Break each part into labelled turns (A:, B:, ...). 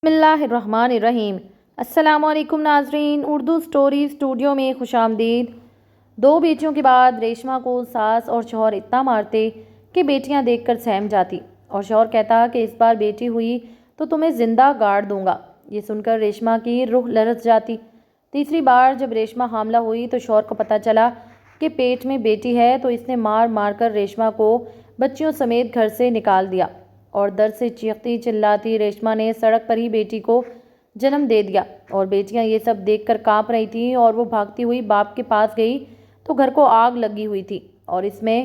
A: بسم اللہ الرحمن الرحیم۔ السلام علیکم ناظرین، اردو سٹوری اسٹوڈیو میں خوش آمدید۔ دو بیٹیوں کے بعد ریشما کو ساس اور شوہر اتنا مارتے کہ بیٹیاں دیکھ کر سہم جاتی اور شوہر کہتا کہ اس بار بیٹی ہوئی تو تمہیں زندہ گاڑ دوں گا۔ یہ سن کر ریشما کی روح لرز جاتی۔ تیسری بار جب ریشما حاملہ ہوئی تو شوہر کو پتہ چلا کہ پیٹ میں بیٹی ہے تو اس نے مار مار کر ریشما کو بچیوں سمیت گھر سے نکال دیا اور درد سے چیختی چلاتی ریشما نے سڑک پر ہی بیٹی کو جنم دے دیا اور بیٹیاں یہ سب دیکھ کر کانپ رہی تھیں اور وہ بھاگتی ہوئی باپ کے پاس گئی تو گھر کو آگ لگی ہوئی تھی اور اس میں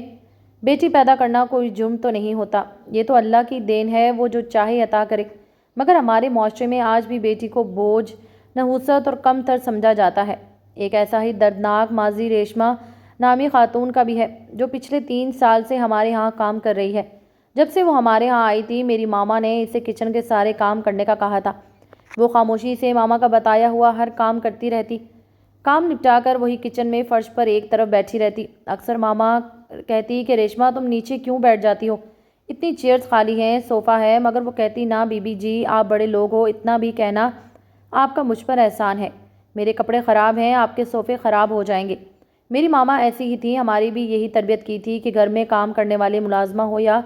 A: بیٹی پیدا کرنا کوئی جرم تو نہیں ہوتا، یہ تو اللہ کی دین ہے، وہ جو چاہے عطا کرے۔ مگر ہمارے معاشرے میں آج بھی بیٹی کو بوجھ، نحوست اور کم تر سمجھا جاتا ہے۔ ایک ایسا ہی دردناک ماضی ریشما نامی خاتون کا بھی ہے جو پچھلے 3 سال سے ہمارے ہاں کام کر رہی ہے۔ جب سے وہ ہمارے ہاں آئی تھی میری ماما نے اسے کچن کے سارے کام کرنے کا کہا تھا۔ وہ خاموشی سے ماما کا بتایا ہوا ہر کام کرتی رہتی۔ کام نپٹا کر وہی کچن میں فرش پر ایک طرف بیٹھی رہتی۔ اکثر ماما کہتی کہ ریشما تم نیچے کیوں بیٹھ جاتی ہو، اتنی چیئرز خالی ہیں، صوفہ ہے، مگر وہ کہتی نہ بی بی جی، آپ بڑے لوگ ہو، اتنا بھی کہنا آپ کا مجھ پر احسان ہے، میرے کپڑے خراب ہیں، آپ کے صوفے خراب ہو جائیں گے۔ میری ماما ایسی ہی تھی، ہماری بھی یہی تربیت کی تھی کہ گھر میں کام کرنے والے ملازمہ ہو یا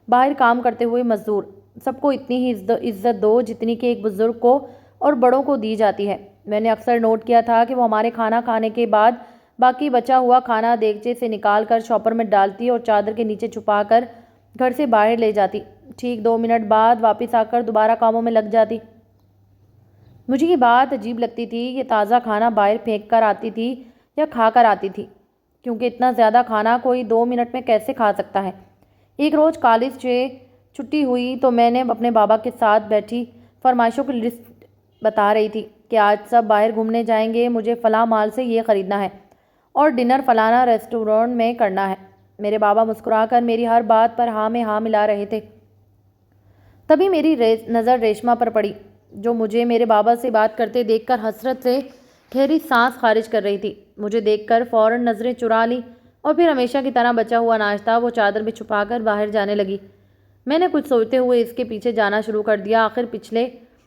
A: باہر کام کرتے ہوئے مزدور، سب کو اتنی ہی عزت دو جتنی کہ ایک بزرگ کو اور بڑوں کو دی جاتی ہے۔ میں نے اکثر نوٹ کیا تھا کہ وہ ہمارے کھانا کھانے کے بعد باقی بچا ہوا کھانا دیگچے سے نکال کر شاپر میں ڈالتی اور چادر کے نیچے چھپا کر گھر سے باہر لے جاتی، ٹھیک 2 منٹ بعد واپس آ کر دوبارہ کاموں میں لگ جاتی۔ مجھے یہ بات عجیب لگتی تھی کہ تازہ کھانا باہر پھینک کر آتی تھی یا کھا کر آتی تھی، کیونکہ اتنا زیادہ کھانا کوئی 2 منٹ میں کیسے کھا سکتا ہے۔ ایک روز کالج سے چھٹی ہوئی تو میں نے اپنے بابا کے ساتھ بیٹھی فرمائشوں کی لسٹ بتا رہی تھی کہ آج سب باہر گھومنے جائیں گے، مجھے فلاں مال سے یہ خریدنا ہے اور ڈنر فلانا ریسٹورینٹ میں کرنا ہے۔ میرے بابا مسکرا کر میری ہر بات پر ہاں میں ہاں ملا رہے تھے۔ تبھی میری نظر ریشما پر پڑی جو مجھے میرے بابا سے بات کرتے دیکھ کر حسرت سے گہری سانس خارج کر رہی تھی۔ مجھے دیکھ کر فوراً نظریں چرا لی اور پھر ہمیشہ کی طرح بچا ہوا ناشتہ وہ چادر میں چھپا کر باہر جانے لگی۔ میں نے کچھ سوچتے ہوئے اس کے پیچھے جانا شروع کر دیا۔ آخر پچھلے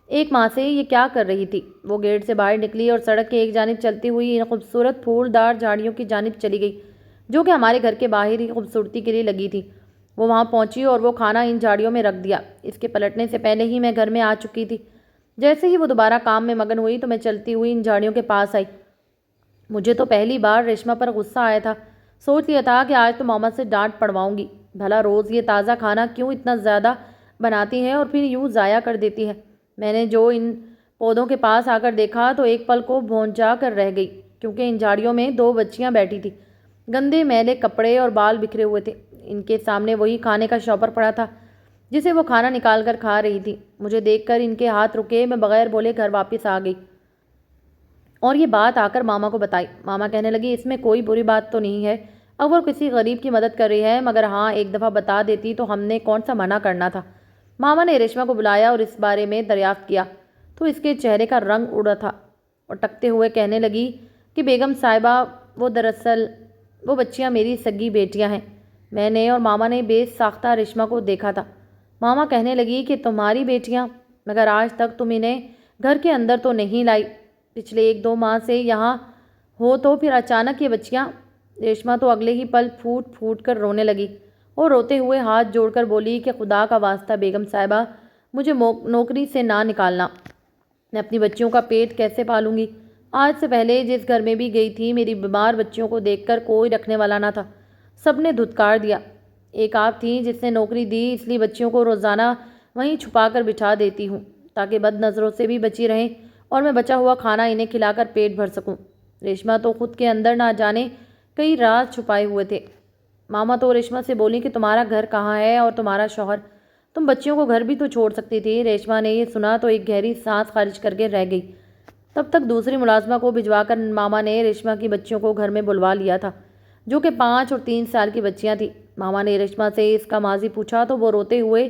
A: 1 ماہ سے یہ کیا کر رہی تھی؟ وہ گیٹ سے باہر نکلی اور سڑک کے ایک جانب چلتی ہوئی ان خوبصورت پھولدار جھاڑیوں کی جانب چلی گئی جو کہ ہمارے گھر کے باہر ہی خوبصورتی کے لیے لگی تھی۔ وہ وہاں پہنچی اور وہ کھانا ان جھاڑیوں میں رکھ دیا۔ اس کے پلٹنے سے پہلے ہی میں گھر میں آ چکی تھی۔ جیسے ہی وہ دوبارہ کام میں مگن ہوئی تو میں چلتی ہوئی ان جھاڑیوں کے پاس آئی۔ مجھے تو پہلی بار ریشما پر غصہ آیا تھا۔ سوچ لیا تھا کہ آج تو ماما سے ڈانٹ پڑواؤں گی، بھلا روز یہ تازہ کھانا کیوں اتنا زیادہ بناتی ہے اور پھر یوں ضائع کر دیتی ہے۔ میں نے جو ان پودوں کے پاس آ کر دیکھا تو ایک پل کو بھونچا کر رہ گئی، کیونکہ ان جھاڑیوں میں 2 بچیاں بیٹھی تھیں، گندے میلے کپڑے اور بال بکھرے ہوئے تھے۔ ان کے سامنے وہی کھانے کا شاپر پڑا تھا جسے وہ کھانا نکال کر کھا رہی تھی۔ مجھے دیکھ کر ان کے ہاتھ رکے، میں بغیر بولے گھر واپس آ گئی اور یہ بات آ کر ماما کو بتائی۔ ماما کہنے لگی اس میں کوئی بری بات تو نہیں ہے، اب وہ کسی غریب کی مدد کر رہی ہے، مگر ہاں ایک دفعہ بتا دیتی تو ہم نے کون سا منع کرنا تھا۔ ماما نے ریشما کو بلایا اور اس بارے میں دریافت کیا تو اس کے چہرے کا رنگ اڑا تھا اور ٹکتے ہوئے کہنے لگی کہ بیگم صاحبہ دراصل وہ بچیاں میری سگی بیٹیاں ہیں۔ میں نے اور ماما نے بے ساختہ ریشما کو دیکھا تھا۔ ماما کہنے لگی کہ تمہاری بیٹیاں، مگر آج تک تم انہیں گھر کے اندر تو نہیں لائی، پچھلے 1-2 ماہ سے یہاں ہو تو پھر اچانک یہ بچیاں۔ ریشما تو اگلے ہی پل پھوٹ پھوٹ کر رونے لگی اور روتے ہوئے ہاتھ جوڑ کر بولی کہ خدا کا واسطہ بیگم صاحبہ مجھے نوکری سے نہ نکالنا، میں اپنی بچیوں کا پیٹ کیسے پالوں گی؟ آج سے پہلے جس گھر میں بھی گئی تھی میری بیمار بچیوں کو دیکھ کر کوئی رکھنے والا نہ تھا، سب نے دھتکار دیا۔ ایک آپ تھی جس نے نوکری دی، اس لیے بچیوں کو روزانہ وہیں چھپا کر بٹھا دیتی ہوں تاکہ بد نظروں سے بھی بچی رہیں اور میں بچا ہوا کھانا انہیں کھلا کر پیٹ بھر سکوں۔ ریشما تو خود کے اندر نہ جانے کئی راز چھپائے ہوئے تھے۔ ماما تو ریشما سے بولی کہ تمہارا گھر کہاں ہے اور تمہارا شوہر، تم بچیوں کو گھر بھی تو چھوڑ سکتی تھی۔ ریشما نے یہ سنا تو ایک گہری سانس خارج کر کے رہ گئی۔ تب تک دوسری ملازمہ کو بھجوا کر ماما نے ریشما کی بچیوں کو گھر میں بلوا لیا تھا جو کہ 5 اور 3 سال کی بچیاں تھیں۔ ماما نے ریشما سے اس کا ماضی پوچھا تو وہ روتے ہوئے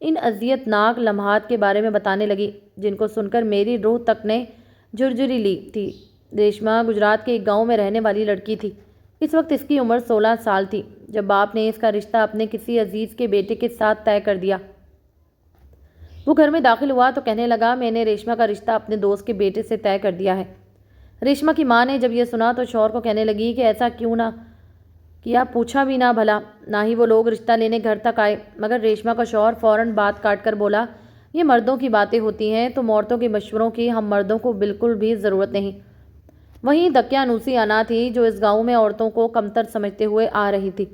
A: ان اذیت ناک لمحات کے بارے میں بتانے لگی جن کو سن کر میری روح تک نے جھرجھری لی تھی۔ ریشما گجرات کے ایک گاؤں میں رہنے والی لڑکی تھی۔ اس وقت اس کی عمر 16 سال تھی جب باپ نے اس کا رشتہ اپنے کسی عزیز کے بیٹے کے ساتھ طے کر دیا۔ وہ گھر میں داخل ہوا تو کہنے لگا، میں نے ریشما کا رشتہ اپنے دوست کے بیٹے سے طے کر دیا ہے۔ ریشما کی ماں نے جب یہ سنا تو شوہر کو کہنے لگی کہ ایسا کیوں نہ کیا، پوچھا بھی نہ بھلا، نہ ہی وہ لوگ رشتہ لینے گھر تک آئے۔ مگر ریشما کا شوہر فوراً بات کاٹ کر بولا، یہ مردوں کی باتیں ہوتی ہیں، تم عورتوں کے مشوروں کی ہم مردوں کو بالکل بھی ضرورت نہیں۔ وہیں دقیانوسی انا تھی جو اس گاؤں میں عورتوں کو کمتر سمجھتے ہوئے آ رہی تھی۔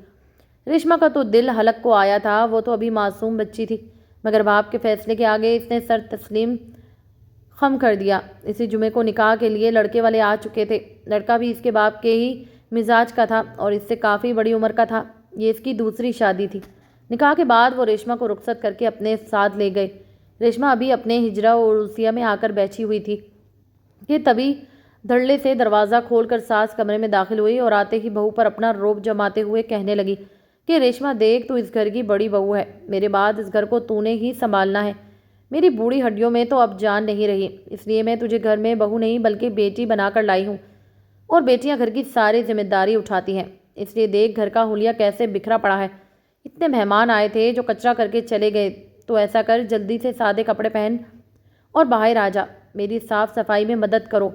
A: ریشما کا تو دل حلق کو آیا تھا، وہ تو ابھی معصوم بچی تھی، مگر باپ کے فیصلے کے آگے اس نے سر تسلیم خم کر دیا۔ اسی جمعے کو نکاح کے لیے لڑکے والے آ چکے تھے۔ لڑکا بھی اس کے باپ کے ہی مزاج کا تھا اور اس سے کافی بڑی عمر کا تھا۔ یہ اس کی دوسری شادی تھی۔ نکاح کے بعد وہ ریشما کو رخصت کر کے اپنے ساتھ لے گئے۔ ریشما ابھی اپنے ہجرہ و عروسیہ میں آ کر بیٹھی ہوئی تھی کہ تبھی دھڑلے سے دروازہ کھول کر ساس کمرے میں داخل ہوئی اور آتے ہی بہو پر اپنا رعب جماتے ہوئے کہنے لگی کہ ریشما دیکھ، تو اس گھر کی بڑی بہو ہے، میرے بعد اس گھر کو تو نے ہی سنبھالنا ہے۔ میری بوڑھی ہڈیوں میں تو اب جان نہیں رہی، اس لیے میں تجھے گھر میں بہو نہیں بلکہ بیٹی بنا کر لائی ہوں، اور بیٹیاں گھر کی ساری ذمہ داری اٹھاتی ہیں۔ اس لیے دیکھ گھر کا حلیہ کیسے بکھرا پڑا ہے۔ اتنے مہمان آئے تھے جو کچرا کر کے چلے گئے، تو ایسا کر جلدی سے سادے کپڑے پہن اور باہر آ جا، میری صاف صفائی میں مدد کرو۔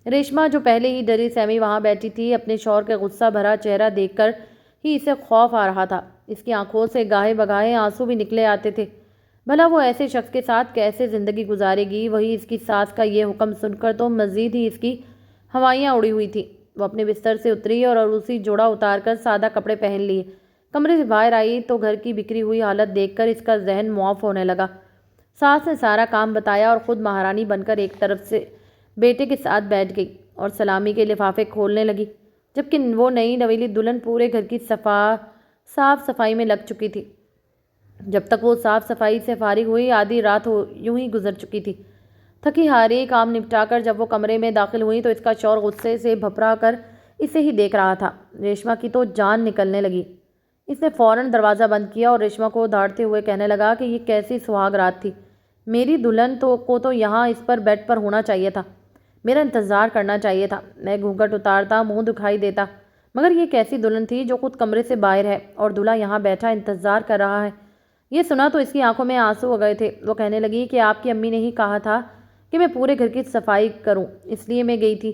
A: ریشما جو پہلے ہی ڈری سہمی وہاں بیٹھی تھی، اپنے شوہر کے غصہ بھرا چہرہ دیکھ کر ہی اسے خوف آ رہا تھا۔ اس کی آنکھوں سے گاہے بگاہے آنسو بھی نکلے آتے تھے۔ بھلا وہ ایسے شخص کے ساتھ کیسے زندگی گزارے گی؟ وہی اس کی ساس کا یہ حکم سن کر تو مزید ہی اس کی ہوائیاں اڑی ہوئی تھی۔ وہ اپنے بستر سے اتری اور عروسی جوڑا اتار کر سادہ کپڑے پہن لیے۔ کمرے سے باہر آئی تو گھر کی بکھری ہوئی حالت دیکھ کر اس کا ذہن معاف ہونے لگا۔ ساس نے سارا کام بتایا اور خود مہارانی بن کر ایک طرف سے بیٹے کے ساتھ بیٹھ گئی اور سلامی کے لفافے کھولنے لگی، جبکہ وہ نئی نویلی دلہن پورے گھر کی صاف صفائی میں لگ چکی تھی۔ جب تک وہ صاف صفائی سے فارغ ہوئی، آدھی رات یوں ہی گزر چکی تھی۔ تھکی ہاری کام نپٹا کر جب وہ کمرے میں داخل ہوئی تو اس کا شوہر غصے سے بھپرا کر اسے ہی دیکھ رہا تھا۔ ریشما کی تو جان نکلنے لگی۔ اس نے فوراً دروازہ بند کیا اور ریشما کو دھاڑتے ہوئے کہنے لگا کہ یہ کیسی سہاگ رات تھی، میری دلہن کو تو یہاں اس پر بیڈ پر ہونا چاہیے تھا، میرا انتظار کرنا چاہیے تھا، میں گھونگھٹ اتارتا، منہ دکھائی دیتا، مگر یہ کیسی دلہن تھی جو خود کمرے سے باہر ہے اور دلہا یہاں بیٹھا انتظار کر رہا ہے۔ یہ سنا تو اس کی آنکھوں میں آنسو آ گئے تھے۔ وہ کہنے لگی کہ آپ کی امی نے ہی کہا تھا کہ میں پورے گھر کی صفائی کروں، اس لیے میں گئی تھی۔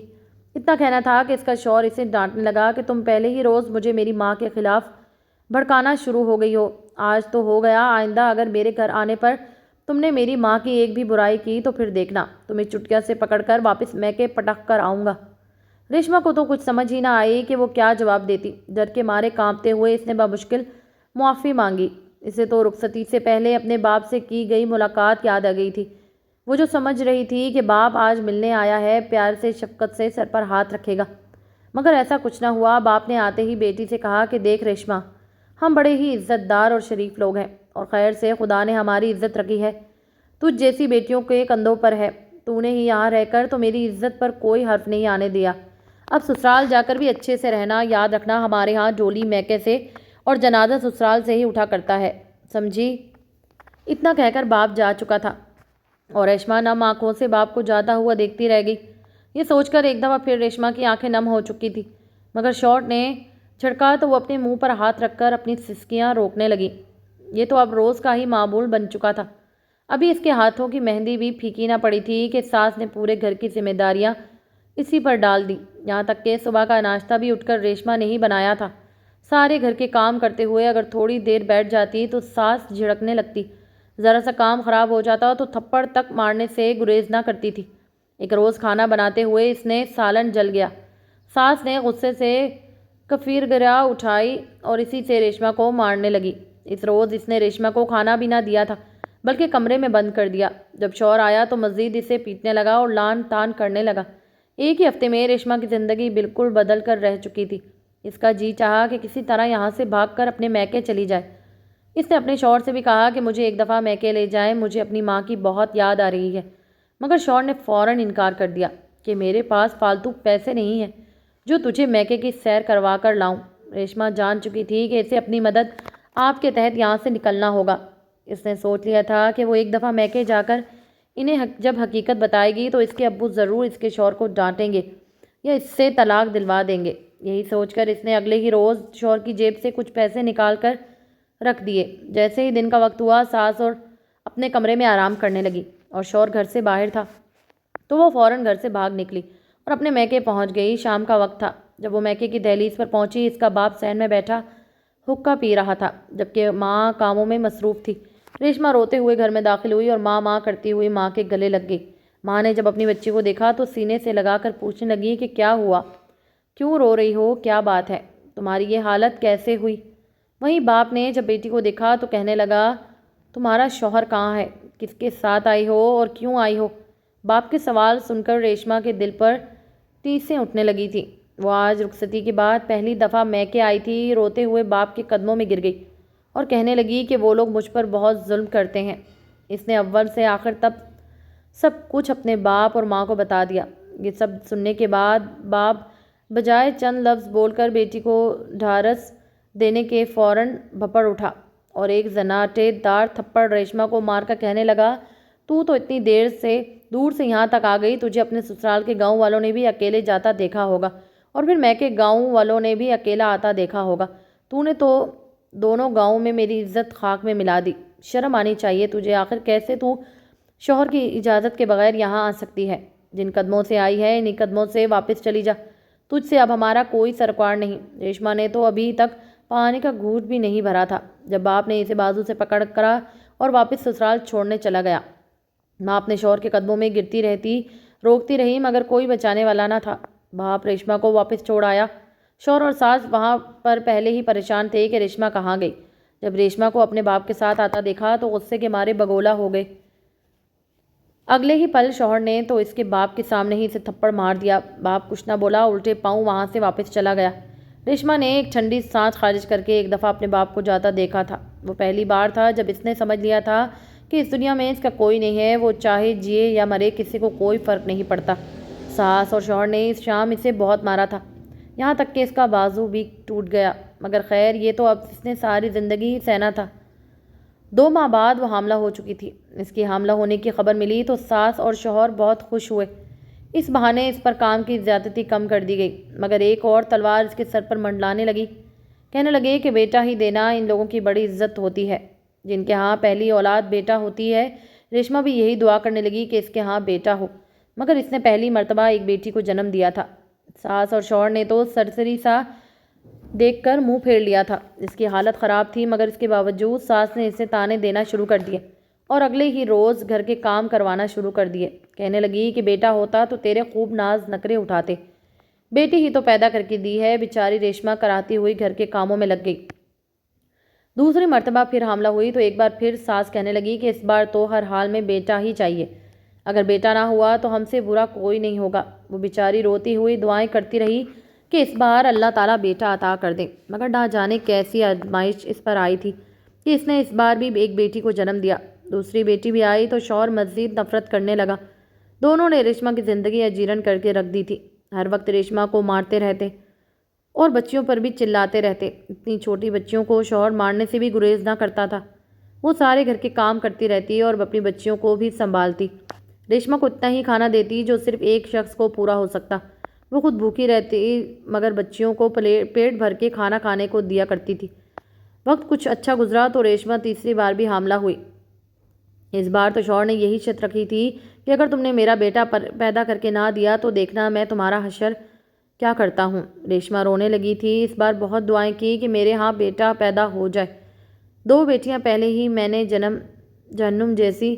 A: اتنا کہنا تھا کہ اس کا شوہر اسے ڈانٹنے لگا کہ تم پہلے ہی روز مجھے میری ماں کے خلاف بھڑکانا شروع ہو گئی ہو۔ آج تو ہو گیا، آئندہ اگر میرے گھر آنے پر تم نے میری ماں کی ایک بھی برائی کی تو پھر دیکھنا، تمہیں چٹکیاں سے پکڑ کر واپس میکے پٹک کر آؤں گا۔ ریشما کو تو کچھ سمجھ ہی نہ آئی کہ وہ کیا جواب دیتی۔ ڈر کے مارے کانپتے ہوئے اس نے بمشکل معافی مانگی۔ اسے تو رخصتی سے پہلے اپنے باپ سے کی گئی ملاقات یاد آ گئی تھی۔ وہ جو سمجھ رہی تھی کہ باپ آج ملنے آیا ہے، پیار سے شفقت سے سر پر ہاتھ رکھے گا، مگر ایسا کچھ نہ ہوا۔ باپ نے آتے ہی بیٹی سے کہا کہ دیکھ ریشما، ہم بڑے ہی عزت دار اور شریف لوگ ہیں اور خیر سے خدا نے ہماری عزت رکھی ہے، تجھ جیسی بیٹیوں کے کندھوں پر ہے، تو نے ہی یہاں رہ کر تو میری عزت پر کوئی حرف نہیں آنے دیا، اب سسرال جا کر بھی اچھے سے رہنا، یاد رکھنا ہمارے ہاں ڈولی میکے سے اور جنازہ سسرال سے ہی اٹھا کرتا ہے، سمجھی؟ اتنا کہہ کر باپ جا چکا تھا اور ریشما نم آنکھوں سے باپ کو جاتا ہوا دیکھتی رہ گئی۔ یہ سوچ کر ایک دفعہ پھر ریشما کی آنکھیں نم ہو چکی تھی، مگر شوہر نے جھڑکا تو وہ اپنے منہ پر ہاتھ رکھ کر اپنی سسکیاں روکنے لگی۔ یہ تو اب روز کا ہی معمول بن چکا تھا۔ ابھی اس کے ہاتھوں کی مہندی بھی پھیکی نہ پڑی تھی کہ ساس نے پورے گھر کی ذمہ داریاں اسی پر ڈال دی، یہاں تک کہ صبح کا ناشتہ بھی اٹھ کر ریشما نے ہی بنایا تھا۔ سارے گھر کے کام کرتے ہوئے اگر تھوڑی دیر بیٹھ جاتی تو ساس جھڑکنے لگتی، ذرا سا کام خراب ہو جاتا تو تھپڑ تک مارنے سے گریز نہ کرتی تھی۔ ایک روز کھانا بناتے ہوئے اس نے سالن جل گیا۔ ساس نے غصے سے کفیرگرا اٹھائی اور اسی سے ریشما کو مارنے لگی۔ اس روز اس نے ریشما کو کھانا بھی نہ دیا تھا بلکہ کمرے میں بند کر دیا۔ جب شوہر آیا تو مزید اسے پیٹنے لگا اور لان تان کرنے لگا۔ ایک ہی ہفتے میں ریشما کی زندگی بالکل بدل کر رہ چکی تھی۔ اس کا جی چاہا کہ کسی طرح یہاں سے بھاگ کر اپنے میکے چلی جائے۔ اس نے اپنے شوہر سے بھی کہا کہ مجھے ایک دفعہ میکے لے جائیں، مجھے اپنی ماں کی بہت یاد آ رہی ہے، مگر شوہر نے فوراً انکار کر دیا کہ میرے پاس فالتو پیسے نہیں ہیں جو تجھے میکے کی سیر کروا کر لاؤں۔ ریشما جان چکی تھی کہ اسے اپنی مدد آپ کے تحت یہاں سے نکلنا ہوگا۔ اس نے سوچ لیا تھا کہ وہ ایک دفعہ میکے جا کر انہیں جب حقیقت بتائے گی تو اس کے ابو ضرور اس کے شوہر کو ڈانٹیں گے یا اس سے طلاق دلوا دیں گے۔ یہی سوچ کر اس نے اگلے ہی روز شوہر کی جیب سے کچھ پیسے نکال کر رکھ دیے۔ جیسے ہی دن کا وقت ہوا، ساس اور اپنے کمرے میں آرام کرنے لگی اور شوہر گھر سے باہر تھا تو وہ فوراً گھر سے بھاگ نکلی اور اپنے میکے پہنچ گئی۔ شام کا وقت تھا۔ جب وہ میکے کی دہلیز پر پہنچی، اس کا باپ صحن میں بیٹھا حقہ پی رہا تھا جبکہ ماں کاموں میں مصروف تھی۔ ریشما روتے ہوئے گھر میں داخل ہوئی اور ماں ماں کرتی ہوئی ماں کے گلے لگ گئی۔ ماں نے جب اپنی بچی کو دیکھا تو سینے سے لگا کر پوچھنے لگی کہ کیا ہوا، کیوں رو رہی ہو، کیا بات ہے، تمہاری یہ حالت کیسے ہوئی؟ وہیں باپ نے جب بیٹی کو دیکھا تو کہنے لگا، تمہارا شوہر کہاں ہے، کس کے ساتھ آئی ہو اور کیوں آئی ہو؟ باپ کے سوال سن کر ریشما کے دل پر ٹیسیں اٹھنے لگی تھی۔ وہ آج رخصتی کے بعد پہلی دفعہ میکے آئی تھی۔ روتے ہوئے باپ کے قدموں میں گر گئی اور کہنے لگی کہ وہ لوگ مجھ پر بہت ظلم کرتے ہیں۔ اس نے اول سے آخر تک سب کچھ اپنے باپ اور ماں کو بتا دیا۔ یہ سب سننے کے بعد باپ بجائے چند لفظ بول کر بیٹی کو ڈھارس دینے کے فوراً بھپڑ اٹھا اور ایک زناٹے دار تھپڑ ریشما کو مار کر کہنے لگا، تو اتنی دور سے یہاں تک آ گئی، تجھے اپنے سسرال کے گاؤں والوں نے بھی اکیلے جاتا دیکھا ہوگا اور پھر میں کے گاؤں والوں نے بھی اکیلا آتا دیکھا ہوگا۔ تو نے تو دونوں گاؤں میں میری عزت خاک میں ملا دی۔ شرم آنی چاہیے تجھے، آخر کیسے تو شوہر کی اجازت کے بغیر یہاں آ سکتی ہے؟ جن قدموں سے آئی ہے انہی قدموں سے واپس چلی جا، تجھ سے اب ہمارا کوئی سروکار نہیں۔ ریشما نے تو ابھی تک پانی کا گھونٹ بھی نہیں بھرا تھا جب باپ نے اسے بازو سے پکڑ کرا اور واپس سسرال چھوڑنے چلا گیا۔ ماں اپنے شوہر کے قدموں میں گرتی رہتی، روکتی رہی، مگر کوئی بچانے والا نہ تھا۔ باپ ریشما کو واپس چھوڑ آیا۔ شوہر اور ساس وہاں پر پہلے ہی پریشان تھے کہ ریشما کہاں گئی۔ جب ریشما کو اپنے باپ کے ساتھ آتا دیکھا تو غصے کے مارے بگولا ہو گئے۔ اگلے ہی پل شوہر نے تو اس کے باپ کے سامنے ہی اسے تھپڑ مار دیا۔ باپ کچھ نہ بولا، الٹے پاؤں وہاں سے واپس چلا گیا۔ ریشما نے ایک ٹھنڈی سانس خارج کر کے ایک دفعہ اپنے باپ کو جاتا دیکھا تھا۔ وہ پہلی بار تھا جب اس نے سمجھ لیا تھا کہ اس دنیا میں اس کا کوئی نہیں ہے، وہ چاہے جیے یا مرے کسی کو کوئی فرق نہیں پڑتا۔ ساس اور شوہر نے اس شام اسے بہت مارا تھا، یہاں تک کہ اس کا بازو بھی ٹوٹ گیا، مگر خیر یہ تو اب اس نے ساری زندگی ہی سہنا تھا۔ 2 ماہ بعد وہ حاملہ ہو چکی تھی۔ اس کی حاملہ ہونے کی خبر ملی تو ساس اور شوہر بہت خوش ہوئے۔ اس بہانے اس پر کام کی زیادتی کم کر دی گئی، مگر ایک اور تلوار اس کے سر پر منڈلانے لگی۔ کہنے لگے کہ بیٹا ہی دینا ان لوگوں کی بڑی عزت ہوتی ہے جن کے ہاں پہلی اولاد بیٹا ہوتی ہے۔ ریشما بھی یہی دعا کرنے لگی کہ اس کے ہاں بیٹا ہو، مگر اس نے پہلی مرتبہ ایک بیٹی کو جنم دیا تھا۔ ساس اور شوہر نے تو سرسری سا دیکھ کر منہ پھیر لیا تھا۔ اس کی حالت خراب تھی، مگر اس کے باوجود ساس نے اسے تانے دینا شروع کر دیے اور اگلے ہی روز گھر کے کام کروانا شروع کر دیے۔ کہنے لگی کہ بیٹا ہوتا تو تیرے خوب ناز نخرے اٹھاتے، بیٹی ہی تو پیدا کر کے دی ہے۔ بیچاری ریشما کراتی ہوئی گھر کے کاموں میں لگ گئی۔ دوسری مرتبہ پھر حاملہ ہوئی تو ایک بار پھر ساس کہنے لگی کہ اس بار تو ہر حال میں بیٹا ہی چاہیے، اگر بیٹا نہ ہوا تو ہم سے برا کوئی نہیں ہوگا۔ وہ بیچاری روتی ہوئی دعائیں کرتی رہی کہ اس بار اللہ تعالیٰ بیٹا عطا کر دے، مگر نہ جانے کیسی آزمائش اس پر آئی تھی کہ اس نے اس بار بھی ایک بیٹی کو جنم دیا۔ دوسری بیٹی بھی آئی تو شوہر مزید نفرت کرنے لگا۔ دونوں نے ریشما کی زندگی اجیرن کر کے رکھ دی تھی۔ ہر وقت ریشما کو مارتے رہتے اور بچیوں پر بھی چلاتے رہتے۔ اتنی چھوٹی بچیوں کو شوہر مارنے سے بھی گریز نہ کرتا تھا۔ وہ سارے گھر کے کام کرتی رہتی اور اپنی بچیوں کو بھی سنبھالتی۔ ریشما کو اتنا ہی کھانا دیتی جو صرف ایک شخص کو پورا ہو سکتا۔ وہ خود بھوکی رہتی مگر بچیوں کو پیٹ بھر کے کھانا کھانے کو دیا کرتی تھی۔ وقت کچھ اچھا گزرا تو ریشما تیسری بار بھی حاملہ ہوئی۔ اس بار تو شوہر نے یہی شرط رکھی تھی کہ اگر تم نے میرا بیٹا پیدا کر کے نہ دیا تو دیکھنا میں تمہارا حشر کیا کرتا ہوں۔ ریشما رونے لگی تھی۔ اس بار بہت دعائیں کی کہ میرے ہاں بیٹا پیدا ہو جائے۔ 2 بیٹیاں پہلے ہی میں نے جہنم جیسی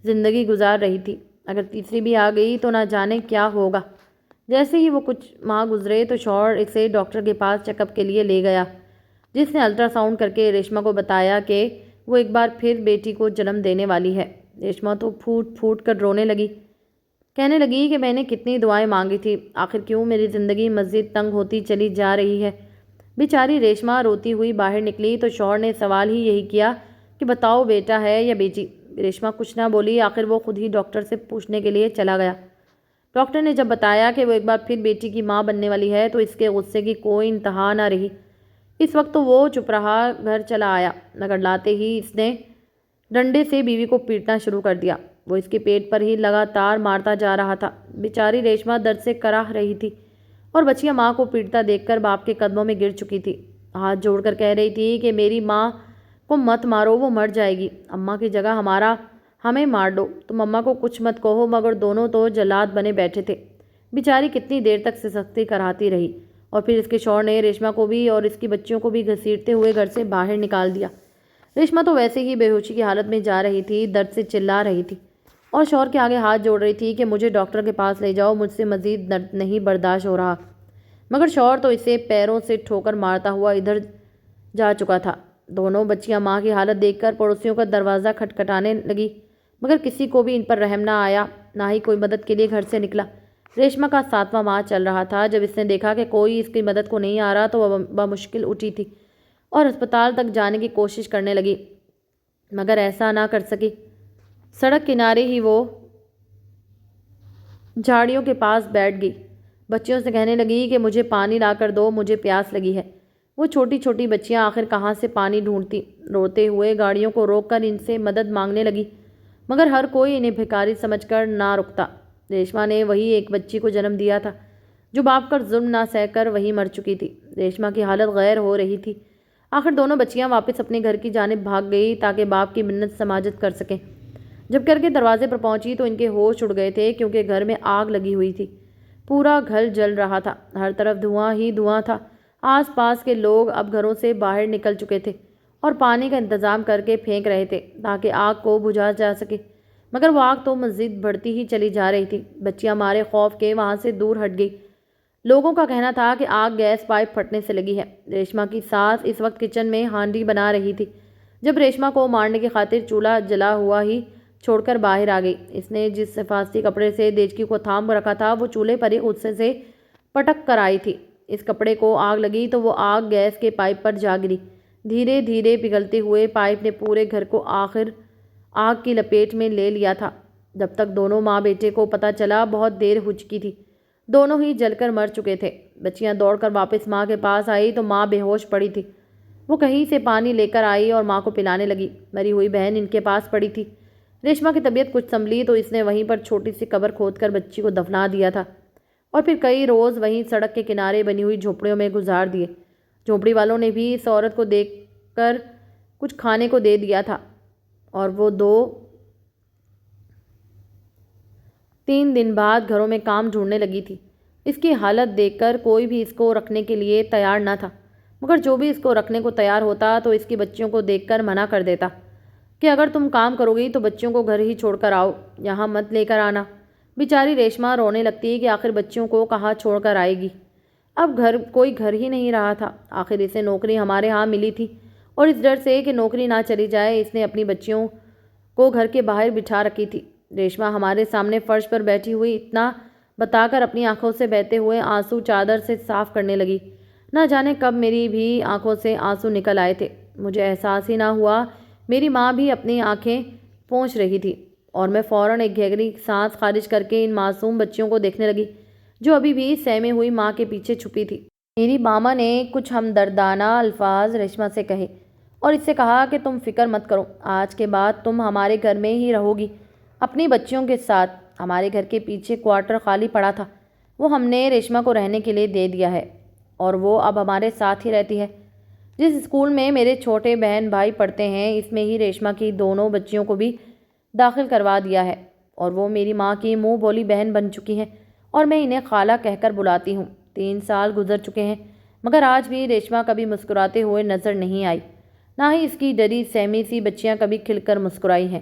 A: زندگی گزار رہی تھی، اگر تیسری بھی آ گئی تو نہ جانے کیا ہوگا۔ جیسے ہی وہ کچھ ماہ گزرے تو شوہر اسے ڈاکٹر کے پاس چیک اپ کے لیے لے گیا، جس نے الٹرا ساؤنڈ کر کے ریشما کو بتایا کہ وہ ایک بار پھر بیٹی کو جنم دینے والی ہے۔ ریشما تو پھوٹ پھوٹ کر رونے لگی، کہنے لگی کہ میں نے کتنی دعائیں مانگی تھی، آخر کیوں میری زندگی مزید تنگ ہوتی چلی جا رہی ہے۔ بیچاری ریشما روتی ہوئی باہر نکلی تو شوہر نے سوال ہی یہی کیا کہ بتاؤ بیٹا ہے یا بیٹی؟ ریشما کچھ نہ بولی، آخر وہ خود ہی ڈاکٹر سے پوچھنے کے لیے چلا گیا۔ ڈاکٹر نے جب بتایا کہ وہ ایک بار پھر بیٹی کی ماں بننے والی ہے تو اس کے غصے کی کوئی انتہا نہ رہی۔ اس وقت تو وہ چپ رہا، گھر چلا آیا، مگر لاتے ہی اس نے ڈنڈے سے بیوی کو پیٹنا شروع کر دیا۔ وہ اس کے پیٹ پر ہی لگاتار مارتا جا رہا تھا۔ بیچاری ریشما درد سے کراہ رہی تھی اور بچیاں ماں کو پیٹتا دیکھ کر باپ کے قدموں میں گر چکی تھی، ہاتھ جوڑ کر کہہ رہی تھی کہ میری ماں کو مت مارو، وہ مر جائے گی، اماں کی جگہ ہمارا ہمیں مار دو، تم اماں کو کچھ مت کہو، مگر دونوں تو جلاد بنے بیٹھے تھے۔ بیچاری کتنی دیر تک سسکتی کراتی رہی، اور پھر اس کے شوہر نے ریشما کو بھی اور اس کی بچیوں کو بھی گھسیٹتے ہوئے گھر سے باہر نکال دیا۔ ریشما تو ویسے ہی بے ہوشی کی حالت میں جا رہی تھی، درد سے چلا رہی تھی اور شوہر کے آگے ہاتھ جوڑ رہی تھی کہ مجھے ڈاکٹر کے پاس لے جاؤ، مجھ سے مزید درد نہیں برداشت ہو رہا۔ مگر شوہر تو اسے پیروں سے ٹھوکر مارتا ہوا ادھر جا چکا تھا۔ دونوں بچیاں ماں کی حالت دیکھ کر پڑوسیوں کا دروازہ کھٹکھٹانے لگی، مگر کسی کو بھی ان پر رحم نہ آیا، نہ ہی کوئی مدد کے لیے گھر سے نکلا۔ ریشما کا 7واں ماہ چل رہا تھا جب اس نے دیکھا کہ کوئی اس کی مدد کو نہیں آ رہا، تو وہ بمشکل اٹھی تھی اور ہسپتال تک جانے کی کوشش کرنے لگی، مگر ایسا نہ کر سکی۔ سڑک کنارے ہی وہ جھاڑیوں کے پاس بیٹھ گئی، بچیوں سے کہنے لگی کہ مجھے پانی لا کر دو، مجھے پیاس لگی ہے۔ وہ چھوٹی چھوٹی بچیاں آخر کہاں سے پانی ڈھونڈتی، روتے ہوئے گاڑیوں کو روک کر ان سے مدد مانگنے لگی، مگر ہر کوئی انہیں بھکاری سمجھ کر نہ رکتا۔ ریشما نے وہی ایک بچی کو جنم دیا تھا جو باپ کا ظلم نہ سہ کر وہی مر چکی تھی۔ ریشما کی حالت غیر ہو رہی تھی۔ آخر دونوں بچیاں واپس اپنے گھر کی جانب بھاگ گئی تاکہ باپ کی منت سماجت کر سکیں۔ جب گھر کے دروازے پر پہنچی تو ان کے ہوش اڑ گئے تھے، کیونکہ گھر میں آگ لگی ہوئی تھی۔ پورا گھر جل رہا تھا، ہر طرف دھواں ہی دھواں تھا۔ آس پاس کے لوگ اب گھروں سے باہر نکل چکے تھے اور پانی کا انتظام کر کے پھینک رہے تھے تاکہ آگ کو بجھا جا سکے، مگر وہ آگ تو مزید بڑھتی ہی چلی جا رہی تھی۔ بچیاں مارے خوف کے وہاں سے دور ہٹ گئی۔ لوگوں کا کہنا تھا کہ آگ گیس پائپ پھٹنے سے لگی ہے۔ ریشما کی ساس اس وقت کچن میں ہانڈی بنا رہی تھی جب ریشما کو مارنے کی خاطر چولہا جلا ہوا ہی چھوڑ کر باہر آ گئی۔ اس نے جس حفاظتی کپڑے سے دیچکی کو تھام رکھا تھا وہ چولہے پر ہی غصے سے پٹک کر آئی تھی۔ اس کپڑے کو آگ لگی تو وہ آگ گیس کے پائپ پر جا گری۔ دھیرے دھیرے پگھلتے ہوئے پائپ نے پورے گھر کو آخر آگ کی لپیٹ میں لے لیا تھا۔ جب تک دونوں ماں بیٹے کو پتہ چلا بہت دیر ہو چکی تھی، دونوں ہی جل کر مر چکے تھے۔ بچیاں دوڑ کر واپس ماں کے پاس آئی تو ماں بے ہوش پڑی تھی۔ وہ کہیں سے پانی لے کر آئی اور ماں کو پلانے لگی۔ مری ہوئی بہن ان کے پاس پڑی تھی۔ ریشما کی طبیعت کچھ سنبھلی تو اس نے وہیں پر چھوٹی سی قبر کھود کر بچی کو دفنا دیا تھا اور پھر کئی روز وہیں سڑک کے کنارے بنی ہوئی جھونپڑیوں میں گزار دیے۔ جھونپڑی والوں نے بھی اس عورت کو دیکھ کر کچھ کھانے کو دے دیا تھا اور وہ 2-3 دن بعد گھروں میں کام ڈھونڈنے لگی تھی۔ اس کی حالت دیکھ کر کوئی بھی اس کو رکھنے کے لیے تیار نہ تھا، مگر جو بھی اس کو رکھنے کو تیار ہوتا تو اس کی بچیوں کو دیکھ کر منع کر دیتا کہ اگر تم کام کرو گی تو بچیوں کو گھر ہی چھوڑ کر آؤ، یہاں مت لے کر آنا۔ بیچاری ریشما رونے لگتی کہ آخر بچیوں کو کہاں چھوڑ کر آئے گی۔ اب کوئی گھر ہی نہیں رہا تھا۔ آخر اسے نوکری ہمارے ہاں ملی تھی اور اس ڈر سے کہ نوکری نہ چلی جائے اس نے اپنی بچیوں کو گھر کے باہر بٹھا رکھی تھی۔ ریشما ہمارے سامنے فرش پر بیٹھی ہوئی اتنا بتا کر اپنی آنکھوں سے بہتے ہوئے آنسو چادر سے صاف کرنے لگی۔ نہ جانے کب میری بھی آنکھوں سے آنسو نکل آئے تھے۔ مجھے احساس ہی نہ ہوا میری ماں بھی اپنی آنکھیں پونچھ رہی تھی اور میں فوراً ایک گہری سانس خارج کر کے ان معصوم بچیوں کو دیکھنے لگی جو ابھی بھی سہمے ہوئی ماں کے پیچھے چھپی تھی۔ میری ماما نے کچھ ہمدردانہ الفاظ ریشما سے کہے اور اس سے کہا کہ تم فکر مت کرو، آج کے بعد تم ہمارے گھر میں ہی رہو گی اپنی بچیوں کے ساتھ۔ ہمارے گھر کے پیچھے کوارٹر خالی پڑا تھا، وہ ہم نے ریشما کو رہنے کے لیے دے دیا ہے اور وہ اب ہمارے ساتھ ہی رہتی ہے۔ جس اسکول میں میرے چھوٹے بہن بھائی پڑھتے ہیں اس میں ہی ریشما کی دونوں بچیوں کو بھی داخل کروا دیا ہے اور وہ میری ماں کی منہ بولی بہن بن چکی ہیں اور میں انہیں خالہ کہہ کر بلاتی ہوں۔ 3 سال گزر چکے ہیں مگر آج بھی ریشما کبھی مسکراتے ہوئے نظر نہیں آئی، نہ ہی اس کی ڈری سہمی سی بچیاں کبھی کھل کر مسکرائی ہیں۔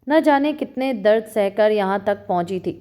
A: نہ جانے کتنے درد سہ کر یہاں تک پہنچی تھی۔